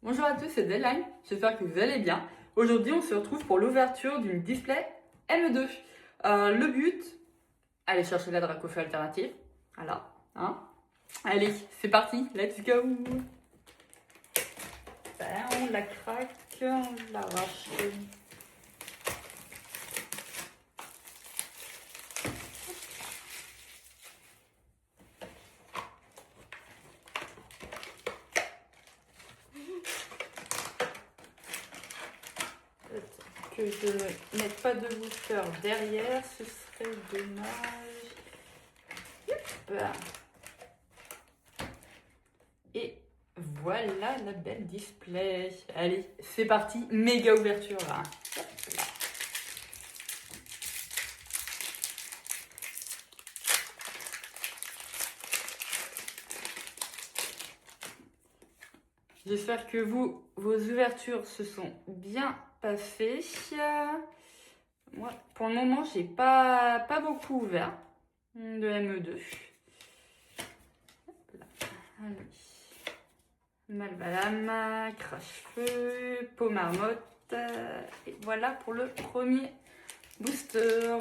Bonjour à tous, c'est Deadline, j'espère que vous allez bien. Aujourd'hui, on se retrouve pour l'ouverture d'une display M2. Le but, aller chercher la Dracofeu alternative. Voilà, hein. Allez, c'est parti, let's go. Ben, on la craque, on l'arrache. Que je ne mette pas de booster derrière, ce serait dommage. Hop. Et voilà la belle display. Allez, c'est parti, méga ouverture là. Hop là. J'espère que vos ouvertures se sont bien passées. Moi, pour le moment, j'ai pas beaucoup ouvert de ME2. Allez. Malvalam, crache-feu, peau marmotte. Et voilà pour le premier booster.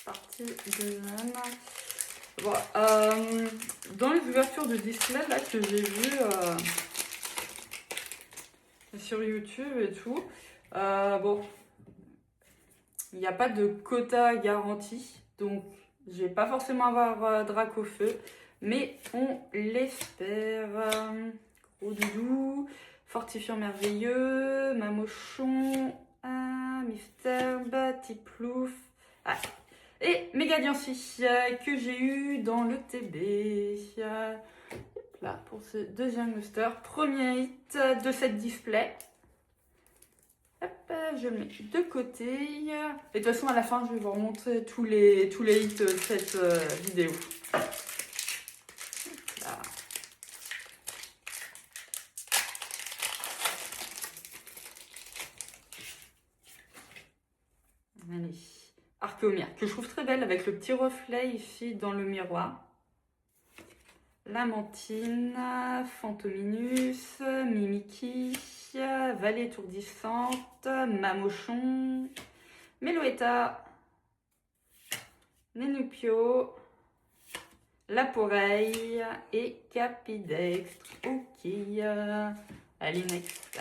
Partie deuxième. Bon, dans les ouvertures de display là que j'ai vues sur YouTube et tout, bon, il n'y a pas de quota garanti, donc je vais pas forcément avoir Dracofeu, mais on l'espère. Gros doudou, fortifiant merveilleux, Mamochon, Mifterb, Tiplouf. Ah. Et Mégadiancy que j'ai eu dans le TB. Là, pour ce deuxième booster, premier hit de cette display. Hop, je le mets de côté. Et de toute façon, à la fin, je vais vous remontrer tous les hits de cette vidéo. Là. Allez. Archéomir, que je trouve très belle avec le petit reflet ici dans le miroir. Lamantine, Fantominus, Mimiki, Vallée étourdissante, Mamochon, Meloetta, Nenupio, Laporeille et Capidextre. Ok, allez, next.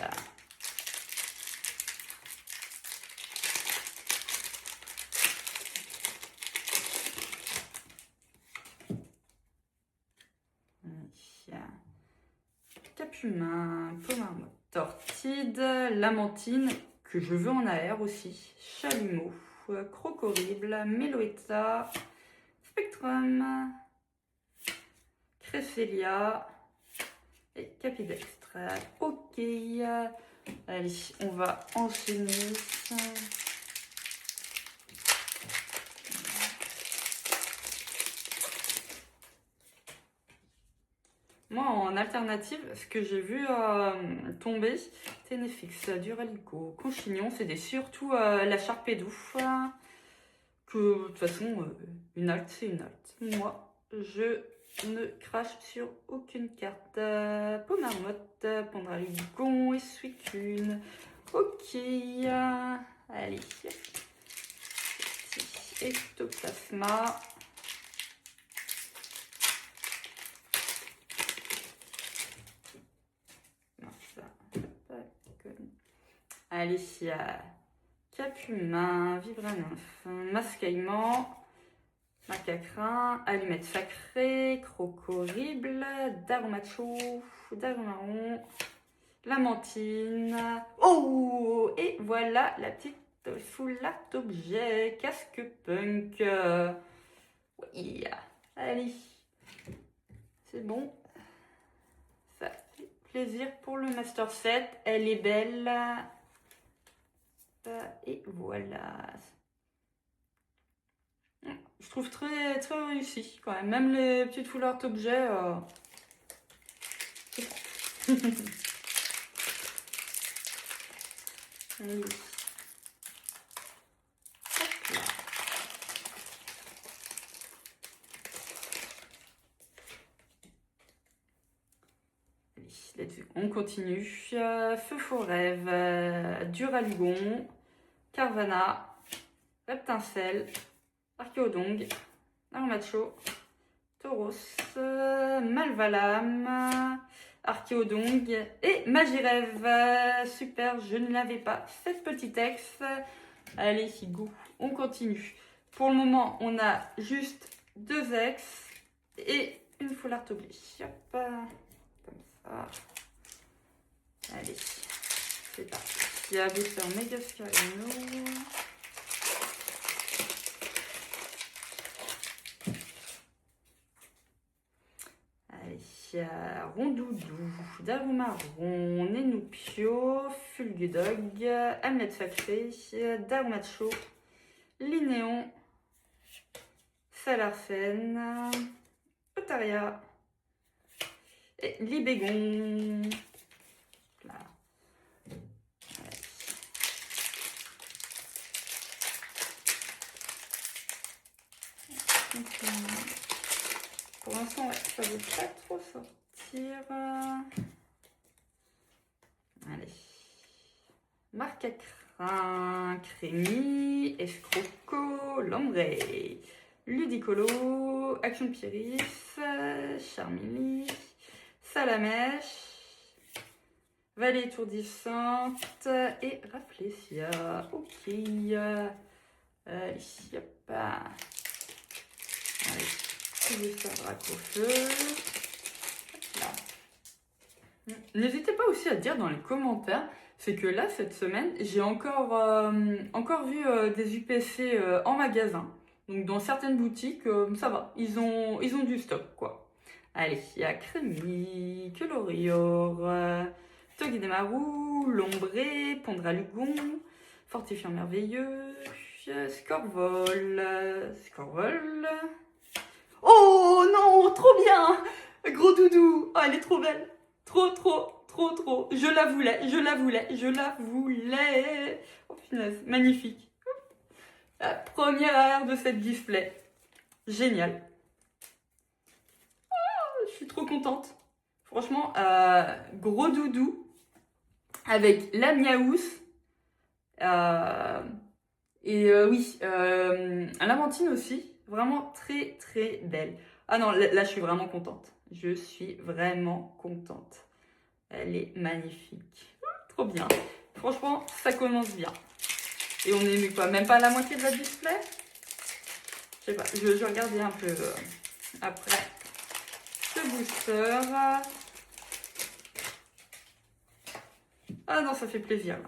Capumin, Pomarmotte, Tortide, Lamantine, que je veux en AR aussi, Chalumeau, Crocorible, Meloetta, Spectrum, Cresselia et Capidextre. Ok, allez, on va enchaîner. Moi, en alternative, ce que j'ai vu tomber, Ténéfix, Duralico, Conchignon, c'est surtout la Charpédou. Que de toute façon, une alt, c'est une alt. Moi, je ne crache sur aucune carte. Pomarmotte, Pendraligon et Suicune. Ok, allez. Ectoplasma. Allez, Capumin, Vibranymphe, Mascaillement, Macacrin, Allumette sacrée, Crocorible, Darumacho, Darumaron, Lamantine. Oh! Et voilà la petite full art objet, casque punk. Oui, allez, c'est bon. Ça fait plaisir pour le Master Set. Elle est belle. Et voilà. Je trouve très, très réussi quand même. Même les petites full art objets. Oui. Allez, on continue. Feu Faux Rêve, Duralugon, Carvana, Reptincelle, Archéodongue, Armacho, Tauros, Malvalam, Archéodongue et Magirève. Super, je ne l'avais pas. 7 petits textes. Allez, go, on continue. Pour le moment, on a juste 2 ex et une full art oblige. Hop, comme ça. Allez, c'est parti. Il y a Booster Mega Scarino. Allez, Rondoudou, Darumaron, Nenupio, Fulgudog, Hamlet Sacré, Darumacho, Linéon, Salarsen, Otaria et Libégon. Là. Pour l'instant, ouais, ça ne veut pas trop sortir. Allez. Marque à crin, Crémy, Escroco, Lambré, Ludicolo, Action Pyris, Charmilly, Salamèche, Vallée étourdissante et Rafflesia. Ok. Allez, hop. Allez, juste un drac au feu. Là. N'hésitez pas aussi à dire dans les commentaires, c'est que là, cette semaine, j'ai encore vu des UPC en magasin. Donc dans certaines boutiques, ça va, ils ont du stock, quoi. Allez, il y a Crémy, Colorior, Togedemaru, Lombré, Pondralugon, Fortifiant Merveilleux, Scorvol, Oh non, trop bien! Gros doudou, oh, elle est trop belle. Trop. Je la voulais. Oh punaise, magnifique. La première arrière de cette display. Génial. Oh, je suis trop contente. Franchement, gros doudou avec la Miaous. Oui, Lamantine aussi. Vraiment très belle. Ah non, là je suis vraiment contente. Je suis vraiment contente. Elle est magnifique. Trop bien. Franchement, ça commence bien. Et on est quoi, même pas à la moitié de la display? Je sais pas, je vais regarder un peu après ce booster. Ah non, ça fait plaisir.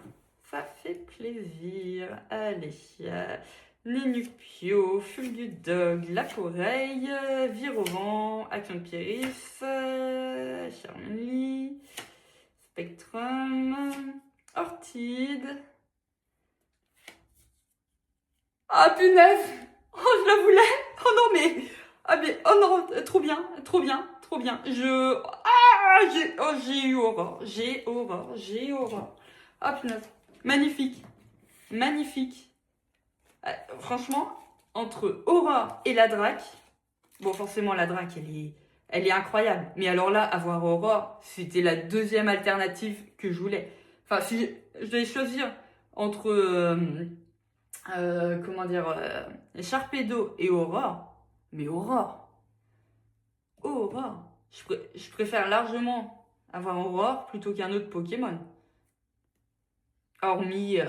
Ça fait plaisir. Allez. Nenupio, Fulgudog, Lacoreille, Virovent, Action Pyris, Charmely, Spectrum, Orchide. Ah punaise! Oh, je la voulais! Oh non, mais. Ah, mais. Oh non, trop bien. J'ai eu horreur. Ah punaise. Magnifique. Franchement, entre Aurore et la Drac, bon, forcément, la Drac, elle est incroyable. Mais alors là, avoir Aurore, c'était la deuxième alternative que je voulais. Enfin, si je devais choisir entre, Sharpedo et Aurore, mais Aurore, je préfère largement avoir Aurore plutôt qu'un autre Pokémon. Hormis,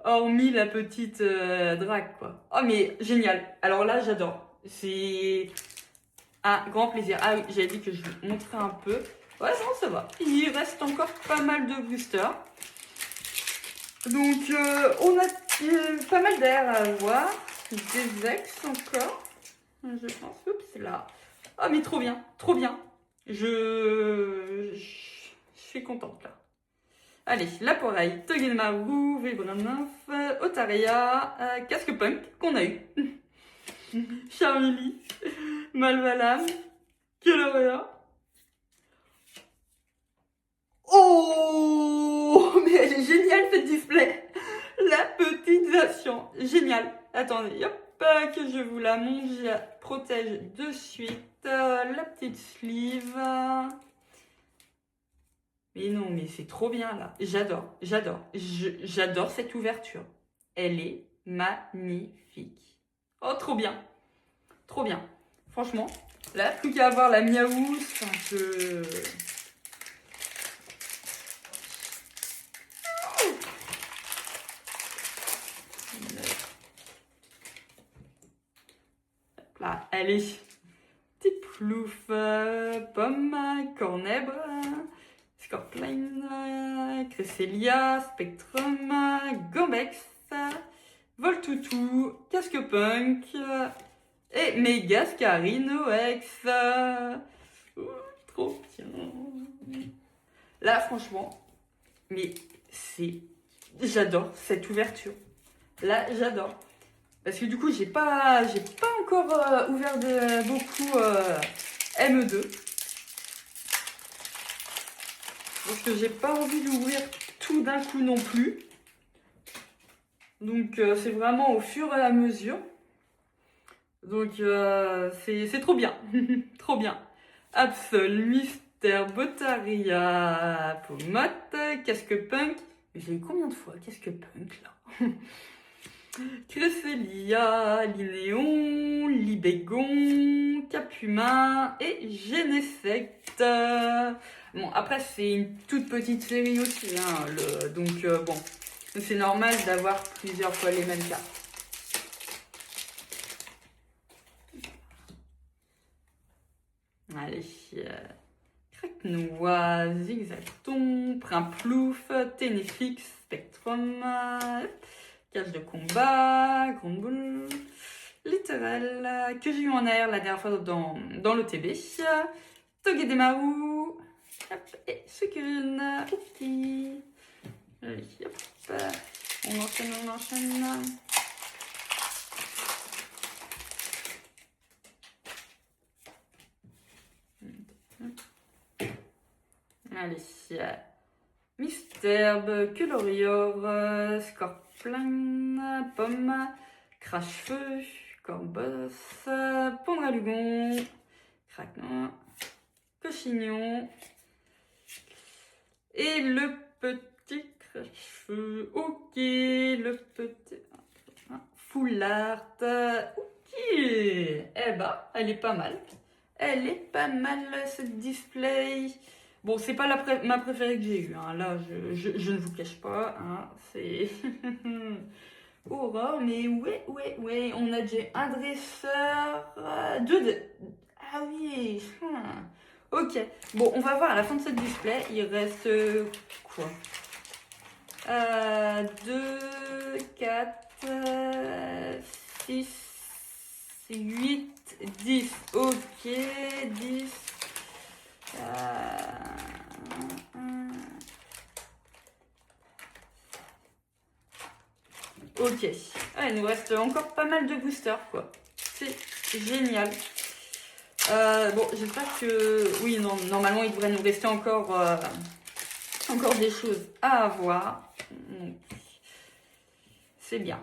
hormis la petite drague, quoi. Oh, mais génial. Alors là, j'adore. C'est un grand plaisir. Ah oui, j'avais dit que je vous montrerai un peu. Ouais, non, ça va. Il reste encore pas mal de boosters. Donc, on a pas mal d'air à voir. Des ex encore. Je pense. Oups, là. Oh, mais trop bien. Je suis contente, là. Allez, Laporeille, Togedemaru, Vibrannymph, Otaria, Casque Punk qu'on a eu. Charmilly, Malvalam, Colorea. Oh, mais elle est géniale cette display. La petite version, génial. Attendez, hop, que je vous la montre, je la protège de suite. La petite sleeve. Mais non, mais c'est trop bien là. J'adore cette ouverture. Elle est magnifique. Oh, trop bien. Trop bien. Franchement, là, plus qu'à avoir la miaousse. Enfin, là, allez. Petit plouf, pomme, cornèbre, scorpion, cresselia, spectrum, gombex, voltoutou, casque punk et mégascarinoex. Trop bien. Là, franchement, mais j'adore cette ouverture. Là, j'adore. Parce que du coup, j'ai pas encore ouvert beaucoup ME2. Parce que j'ai pas envie d'ouvrir tout d'un coup non plus. Donc, c'est vraiment au fur et à mesure. Donc, c'est trop bien. Trop bien. Absol, Mystère, Botaria, Pomote, Casque Punk. J'ai eu combien de fois Casque Punk là? Cresselia, Linéon, Libégon, Capuma et Genesect. Bon, après, c'est une toute petite série aussi, hein, donc bon, c'est normal d'avoir plusieurs fois les mêmes cartes. Allez, Craque-Noix, Zigzagton, Primplouf, Ténéfix, Spectrum, Cage de combat, Grande Boule, Littéral, que j'ai eu en air la dernière fois dans le TB, Togedemaru, et Sucune, ok. Allez, hop, on enchaîne. Allez, Mystère, Colorior, Scorpion, Pomme, Crache-Feu, Corboss, Pondralugon, Craquenois, Cochignon et le petit Crache-Feu. Ok, le petit Foulard. Ok, eh ben, elle est pas mal. Elle est pas mal cette display. Bon, c'est pas ma préférée que j'ai eue. Hein. Là, je ne vous cache pas. Hein. C'est Aurore, mais ouais. On a déjà un dresseur. Deux. Ah oui. Ok. Bon, on va voir à la fin de cette display. Il reste quoi 2, 4, 6, 8, 10. Ok, 10. Ok. Ah, il nous reste encore pas mal de boosters, quoi. C'est génial. Bon, j'espère que... Oui, non, normalement, il devrait nous rester encore des choses à avoir. C'est bien.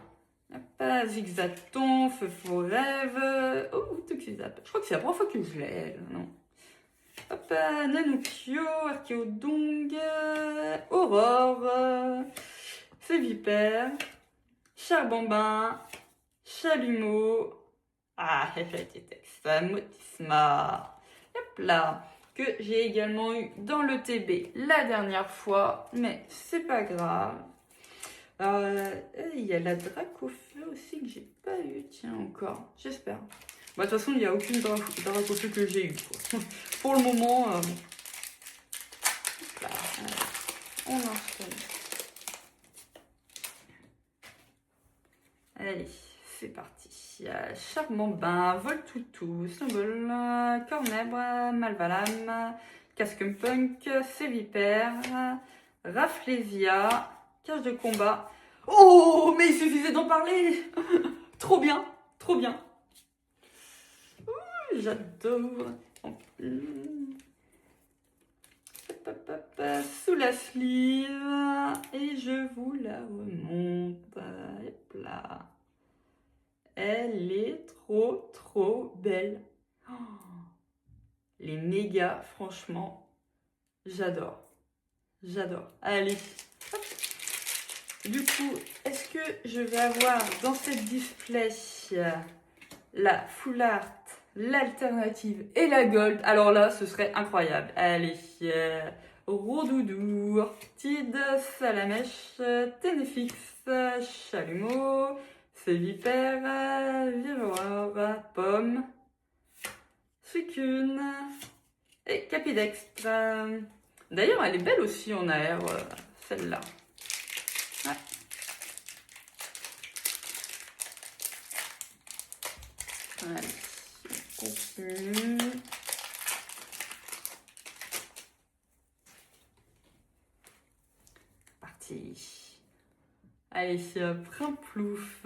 Hop, Zigzaton, Feu Rêve. Oh, Toxizap. Je crois que c'est la première fois que je l'ai. Non. Hop, Nanukio, Archéodong, Aurore, Vipère, Charbambin, Chalumeau. Ah, texte, Motisma. Hop là. Que j'ai également eu dans le TB la dernière fois. Mais c'est pas grave. Il y a la Dracofeu aussi que j'ai pas eu, tiens, encore. J'espère. Bah, de toute façon, il n'y a aucune Dracofeu que j'ai eu. Quoi. Pour le moment, là, on enchaîne. Allez, c'est parti. Charmant Bain, Voltoutou, Snowball, Cornèbre, Malvalam, Casque Punk, Sévipère, Rafflesia, Cage de combat. Oh, mais il suffisait d'en parler. Trop bien, trop bien. J'adore. Sous la sleeve. Et je vous la remonte. Hop là. Elle est trop belle. Oh, les méga, franchement, j'adore. J'adore. Allez. Hop. Du coup, est-ce que je vais avoir dans cette display la full art, l'alternative et la gold? Alors là, ce serait incroyable. Allez. Rodoudou, Orchide, Salamèche, Ténéfix, Chalumeau, Vipère, Viroir, Pomme, Suicune et Capidextre. D'ailleurs, elle est belle aussi en air, celle-là. Ouais. Allez, on continue. Parti. Allez, Primplouf,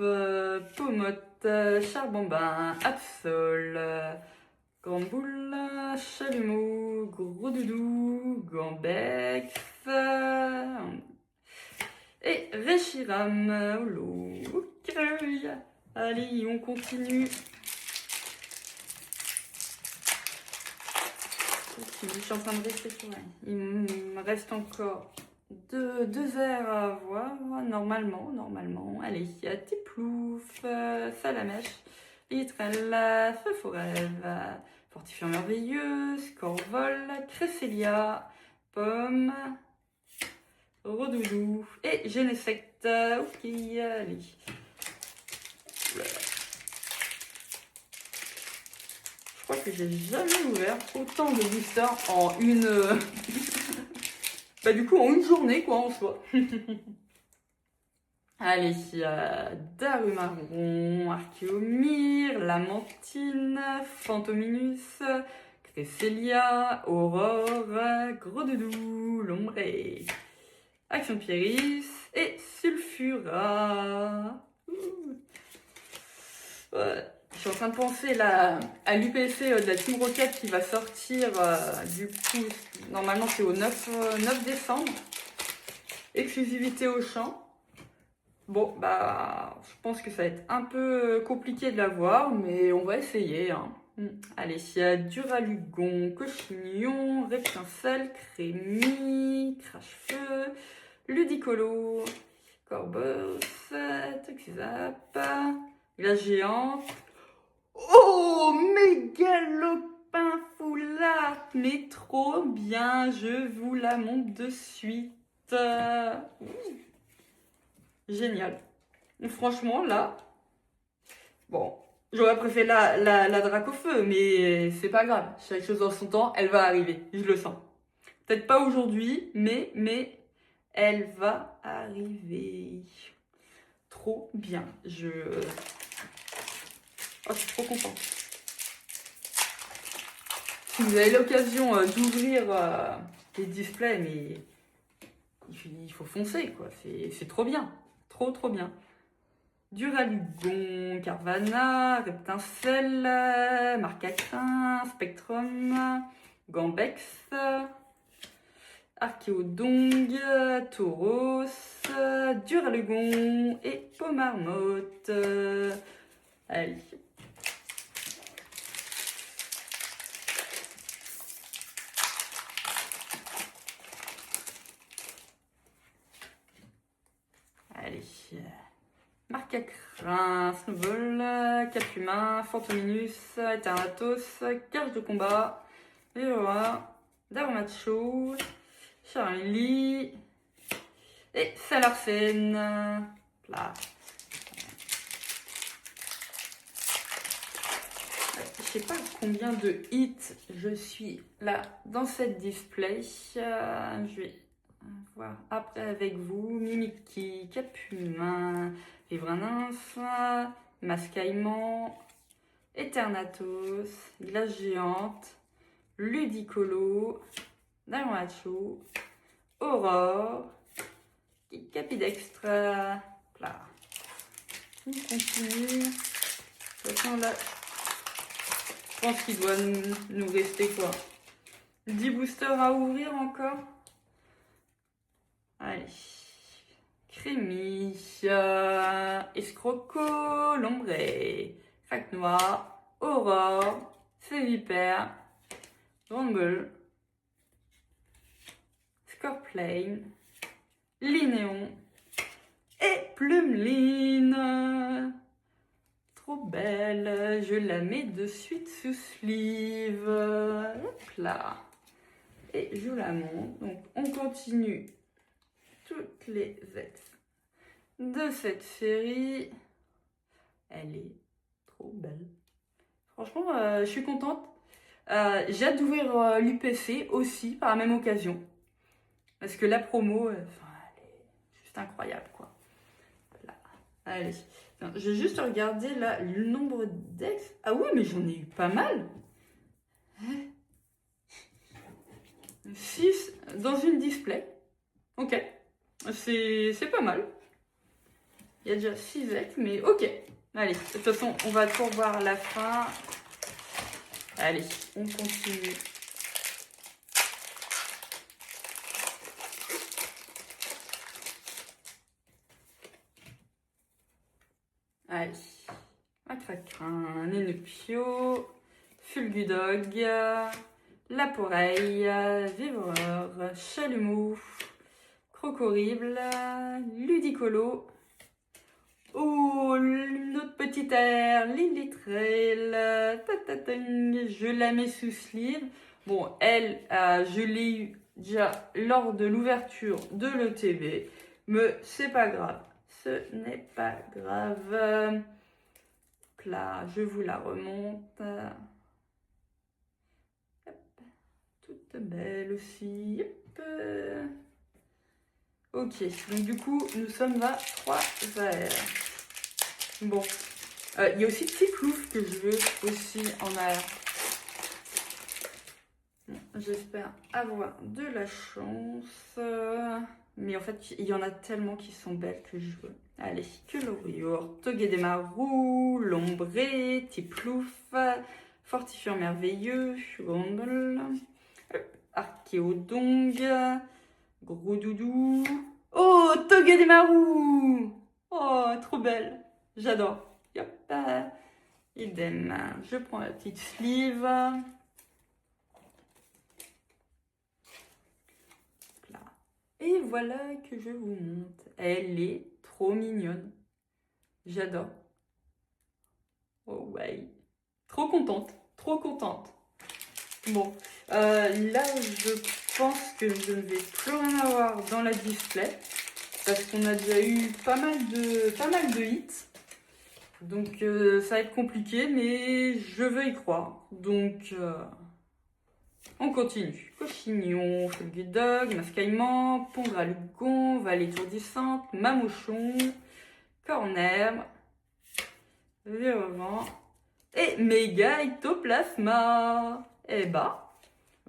Pomotte, Charbambin, Absol, Grande-Boule, Chalumeau, Gros Doudou, Gambex et Réchiram, Holo, Creuil. Allez, on continue. Je suis en train de réfléchir. Il me reste encore deux airs à avoir, normalement. Allez, il y a Tiplouf, Salamèche, Litrelle, Feu Forêve, Fortifiant Merveilleux, Corvol, Cresselia, Pomme, Rodoudou et Genesect. Ok, allez. Je crois que j'ai jamais ouvert autant de boosters en une... bah du coup en une journée quoi en soi. Allez, Darumaron, Archéomir, Lamantine, Fantominus, Cresselia, Aurore, Gros Doudou, Lombré, Action Pieris et Sulfura. Ouais. Je suis en train de penser à l'UPC de la Team Rocket qui va sortir, du coup, normalement c'est au 9 décembre. Exclusivité au champ. Bon, bah, je pense que ça va être un peu compliqué de l'avoir, mais on va essayer. Hein. Allez, il y a Duralugon, Cochignon, Reptincelle, Crémy, Crache-Feu, Ludicolo, Corbos, Toxizap, la géante. Oh, Mégalopin Foulard, mais trop bien, je vous la montre de suite. Génial. Franchement, là, bon, j'aurais préféré la drac au feu, mais c'est pas grave. Chaque chose en son temps, elle va arriver, je le sens. Peut-être pas aujourd'hui, mais elle va arriver. Trop bien. Oh, je suis trop contente. Si vous avez l'occasion d'ouvrir les displays, mais il faut foncer, quoi. C'est trop bien. Trop bien. Duralugon, Carvana, Reptincelle, Marcacrin, Spectrum, Gambex, Archéodong, Tauros, Duralugon et Pomarmotte. Allez. Allez. Marcacrin, Snowball, Capumain, Fantominus, Eternatos, Cage de combat, Leroy, Darmacho, Charlie et Salarsen. Là. Je sais pas combien de hits je suis là dans cette display. Je vais voir après avec vous. Mimikyu, Capumain, Vivrinins, Mascaillement, Eternatos, Glace Géante, Ludicolo, Dalmacho, Aurore, Capidextre. Là. On continue. De toute façon, là, je pense qu'il doit nous rester quoi 10 boosters à ouvrir encore. Allez. Crémy, Escroco, Lombré, Fac Noir, Aurore, Vipère, Rumble, Scorpion. Plain, Linéon et Plumeline. Trop belle. Je la mets de suite sous sleeve. Hop là. Et je la monte. Donc on continue toutes les ex de cette série. Elle est trop belle. Franchement, je suis contente. J'ai hâte d'ouvrir l'UPC aussi par la même occasion. Parce que la promo, elle est juste incroyable, quoi. Là. Allez. J'ai juste regardé là le nombre d'ex. Ah oui, mais j'en ai eu pas mal. 6 dans une display. Ok. C'est pas mal. Il y a déjà 6 ex, mais ok. Allez, de toute façon, on va tout revoir à la fin. Allez, on continue. Allez, Macracrin, Nénupio, Fulgudog, Laporeille, Vivreur, Chalumeau, Crocorrible, Ludicolo. Oh, notre petite air, Lilitrail, je la mets sous sleeve. Bon, elle, je l'ai eu déjà lors de l'ouverture de l'ETB, mais c'est pas grave. Ce n'est pas grave. Là, je vous la remonte. Hop. Toute belle aussi. Hop. Ok, donc du coup, nous sommes à 3 verres. Bon, il y a aussi Tiplouf que je veux aussi en air. Bon, j'espère avoir de la chance. Mais en fait, il y en a tellement qui sont belles que je veux. Allez, Colorior, Togedemaru, Lombré, Tiplouf, Fortifiant Merveilleux, Gondol, Archéodong, Gros Doudou. Oh, Togedemaru! Oh, trop belle! J'adore. Yop. Idem. Je prends la petite sleeve. Là. Et voilà que je vous montre. Elle est trop mignonne. J'adore. Oh ouais. Trop contente. Trop contente. Bon. Là, je pense que je ne vais plus rien avoir dans la display. Parce qu'on a déjà eu pas mal de hits. Donc ça va être compliqué, mais je veux y croire. Donc on continue. Cochignon, Fulgudog, Mascaillement, Pondre à Lugon, Vallée étourdissante, Mamouchon, Corner, Virevent et Méga Ectoplasma. Eh bah,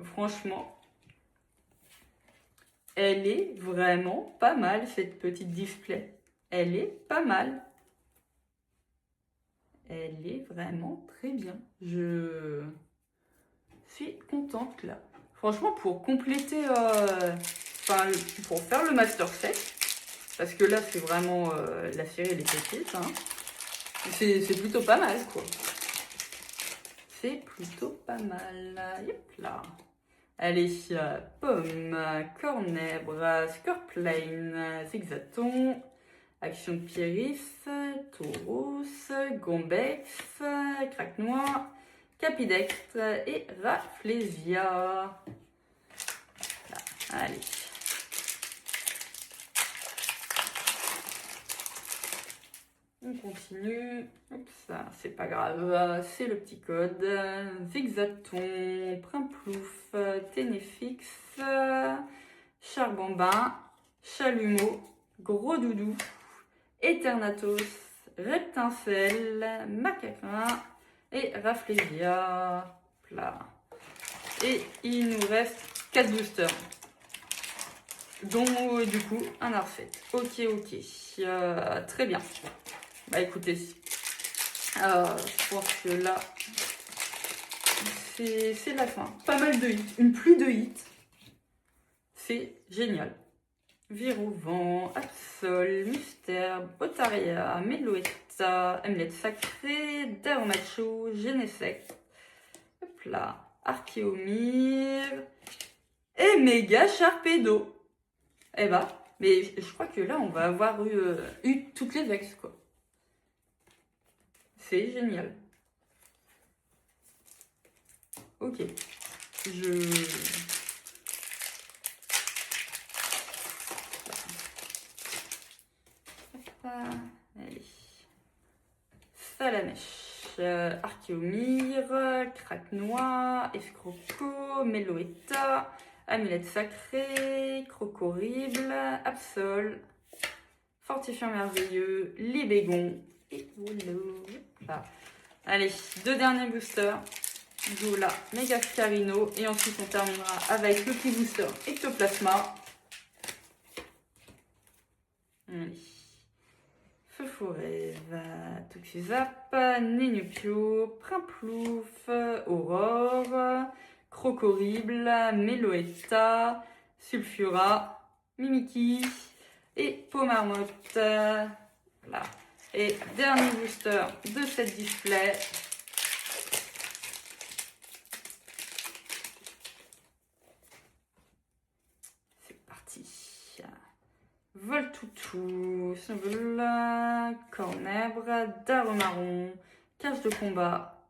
franchement, elle est vraiment pas mal cette petite display. Elle est pas mal. Elle est vraiment très bien. Je suis contente là. Franchement, pour compléter, pour faire le master set, parce que là, c'est vraiment la série, elle est petite, hein, c'est plutôt pas mal, quoi. C'est plutôt pas mal. Yep, là. Allez, Pomme, Cornèbre, Scorplain, Zigzaton, Action de Pieris, Tauros, Gombex, Craque-Noir, Capidextre et Rafflesia. Là, allez. On continue. Oups, ça, c'est pas grave. C'est le petit code. Zigzaton, Primplouf, Ténéfix, Charbambin, Chalumeau, Gros Doudou, Eternatos, Reptincelle, Macacrin et Rafflesia. Là. Et il nous reste 4 boosters. Dont du coup un Arset. Ok. Très bien. Bah écoutez, je pense que là, c'est la fin. Pas mal de hits, une pluie de hits. C'est génial. Virouvent, Absol, Mystère, Botaria, Meloetta, Hamlet Sacré, Daomacho, Genesect, hop là, Archéomir et Méga Sharpedo. Eh bah, mais je crois que là, on va avoir eu toutes les ex, quoi. C'est génial. Ok. Allez. Salamèche, Archéomire, Craque-Noix, Escroco, Meloetta, Amulette Sacrée, Crocorrible, Absol, Fortifiant Merveilleux, Libégon et voilà. Allez, 2 derniers boosters. Zola, Mega Scarino et ensuite on terminera avec le petit booster Ectoplasma. Allez. Feu-Forêve, Toxizap, Nénupio, Primplouf, Aurore, Crocorrible, Meloetta, Sulfura, Mimiki et Pomarmotte. Voilà. Et dernier booster de cette display. C'est parti. Voltoutou, Symbole, Cornèbre, Darumaron, Cage de combat,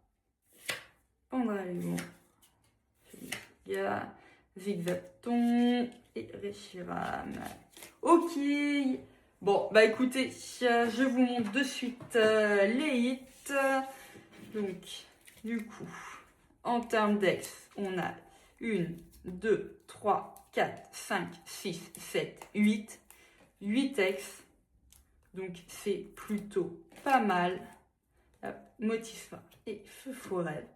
Pandragon, Zigzaton et Reshiram. Ok. Bon, bah écoutez, je vous montre de suite les hits. Donc, du coup, en termes d'ex, on a 1, 2, 3, 4, 5, 6, 7, 8. 8 ex. Donc, c'est plutôt pas mal. Motisma et Feu-Forêt.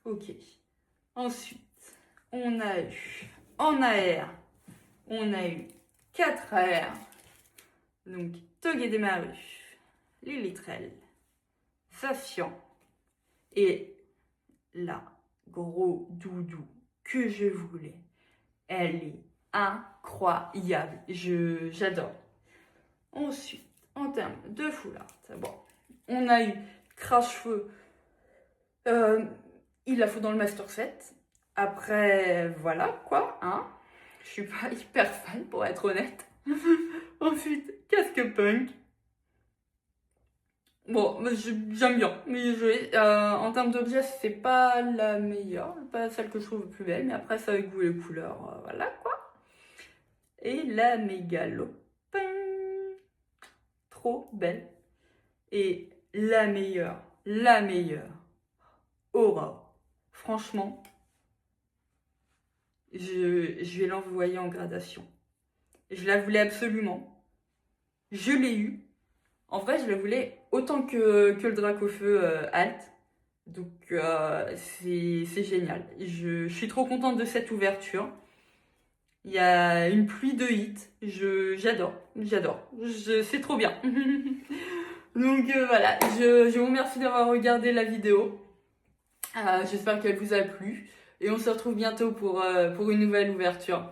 Ok. Ensuite, on a eu en AR, on a eu 4 AR. Donc, Togedemaru, Lilitrel, Zacian et la gros doudou que je voulais. Elle est incroyable. J'adore. Ensuite, en termes de full art, bon, on a eu Crash-Feu. Il la faut dans le Master Set. Après, voilà quoi, hein. Je suis pas hyper fan pour être honnête. Ensuite, Casque Punk. Bon, j'aime bien m'y jouer. En termes d'objets, c'est pas la meilleure, pas celle que je trouve plus belle, mais après, c'est avec vous les couleurs, voilà quoi. Et la Mégalopin, trop belle. Et la meilleure, Aura. Franchement, je vais l'envoyer en gradation. Je la voulais absolument. Je l'ai eu. En vrai, je la voulais autant que le Dracofeu Alt. Donc, c'est génial. Je suis trop contente de cette ouverture. Il y a une pluie de hits. J'adore. C'est trop bien. Donc, voilà. Je vous remercie d'avoir regardé la vidéo. J'espère qu'elle vous a plu. Et on se retrouve bientôt pour une nouvelle ouverture.